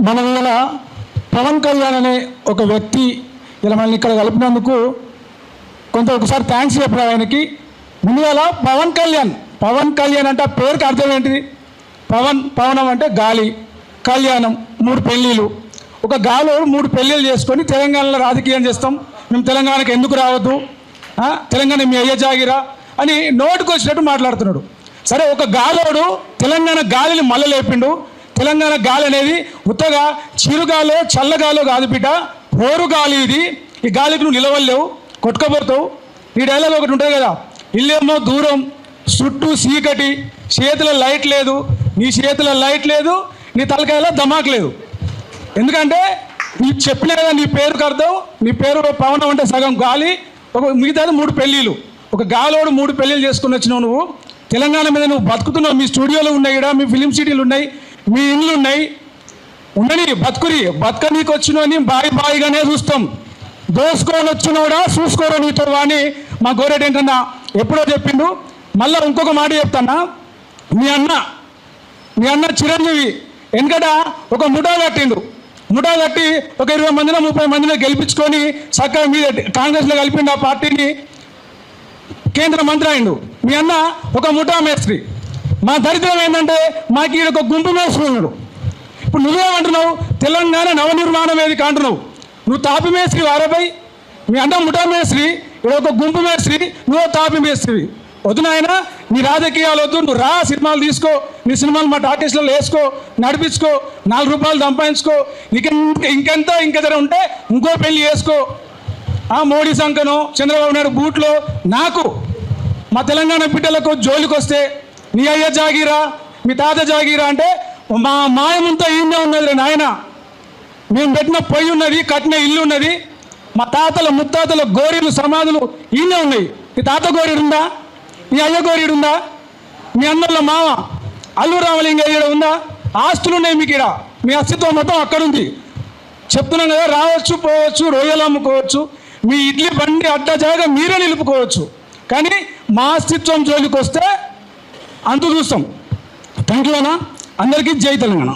మనం ఇలా పవన్ కళ్యాణ్ అనే ఒక వ్యక్తి ఇలా మనల్ని ఇక్కడ కలిపినందుకు ఒకసారి థ్యాంక్స్ చెప్పిన ఆయనకి. ముందుగా పవన్ కళ్యాణ్ అంటే ఆ పేరుకి అర్థం ఏంటిది? పవనం అంటే గాలి, కళ్యాణం 3 పెళ్ళిళ్ళు. ఒక గాలోడు 3 పెళ్ళిళ్ళు చేసుకొని తెలంగాణలో రాజకీయం చేస్తాం, మేము తెలంగాణకు ఎందుకు రావద్దు, తెలంగాణ మీ అయ్య జాగిరా అని నోటుకు వచ్చినట్టు మాట్లాడుతున్నాడు. సరే, ఒక గాలోడు తెలంగాణ గాలిని మల్ల లేపిండు. తెలంగాణ గాలి అనేది ఉత్తగా చిరుగాలో చల్లగాలో కాదు బిడ్డ, పోరు గాలి ఇది. ఈ గాలికి నువ్వు నిలవలేవు, కొట్టుకపోతావు. ఈ డైలాగ్ ఒకటి ఉంటుంది కదా, ఇల్లేమో దూరం, చుట్టూ చీకటి, చేతిలో లైట్ లేదు. నీ చేతిలో లైట్ లేదు, నీ తలకాయలో ధమాక్ లేదు. ఎందుకంటే నీ చెప్పిన కదా నీ పేరుకి అర్థం. నీ పేరు పవనం అంటే సగం గాలి, మిగతాది 3 పెళ్ళిళ్ళు. ఒక గాలోడు 3 పెళ్ళిళ్ళు చేసుకుని వచ్చినావు నువ్వు. తెలంగాణ మీద నువ్వు బతుకుతున్నావు. మీ స్టూడియోలు ఉన్నాయి ఇక్కడ, మీ ఫిలిం సిటీలు ఉన్నాయి, మీ ఇండ్లు ఉన్నాయి. ఉండని బతుక నీకు వచ్చినని బాయిగానే చూస్తాం. దోసుకొని వచ్చినోడా చూసుకోరా నీతో అని మా గోరెట్ ఏంటన్నా ఎప్పుడో చెప్పిండు. మళ్ళీ ఇంకొక మాట చెప్తానా, మీ అన్న చిరంజీవి వెనకట ఒక ముఠా కట్టిండు. ముఠా కట్టి ఒక 20 మందిలో 30 మందిలో గెలిపించుకొని చక్కగా మీద కాంగ్రెస్లో కలిపిండు. ఆ పార్టీని కేంద్ర మంత్రి అయిండు. మీ అన్న ఒక ముఠా మేస్త్రి. మా దరిద్రం ఏంటంటే మాకు ఈడ ఒక గుంపు మేస్త్రి ఉన్నాడు. ఇప్పుడు నువ్వేమంటున్నావు? తెలంగాణ నవనిర్మాణ వేదిక అంటున్నావు. నువ్వు తాపి మేస్త్రి వారపై, మీ అన్న ముఠా మేస్త్రి, ఇక్కడ ఒక గుంపు మేస్త్రి, నువ్వు తాపి మేస్త్రి. వద్దు నాయన, నీ రాజకీయాలు వద్దు. నువ్వు రా, సినిమాలు తీసుకో, నీ సినిమాలు మా టాకీస్లలో వేసుకో, నడిపించుకో, 4 రూపాయలు సంపాదించుకో. ఇంకెంత ఉంటే ఇంకో పెళ్ళి చేసుకో. మోడీ సంకనో చంద్రబాబు నాయుడు బూట్లో నాకు మా తెలంగాణ బిడ్డలకు జోలికి వస్తే నీ అయ్య జాగీరా, మీ తాత జాగీరా అంటే మా మాయమంతా ఈయనే ఉన్నది నాయన. మేము పెట్టిన పొయ్యి ఉన్నది, కట్టిన ఇల్లు ఉన్నది, మా తాతల ముత్తాతల గోరీలు సమాధులు ఈయనే ఉన్నాయి. మీ తాత గోరీడు ఉందా? మీ అయ్య గోరీడు ఉందా? మీ అన్నల మామ అల్లు రామలింగయ్య ఉందా? ఆస్తులు ఉన్నాయి మీకు ఇక్కడ. మీ అస్తిత్వం మొత్తం అక్కడుంది. చెప్తున్నాం కదా, రావచ్చు, పోవచ్చు, రొయ్యలు అమ్ముకోవచ్చు, మీ ఇడ్లీ బండి అడ్డ జాగా మీరే నిలుపుకోవచ్చు. కానీ మా అస్తిత్వం జోలికి వస్తే అంతు చూస్తాం. థ్యాంక్ యూ అన్న. అందరికీ జై తెలంగాణ.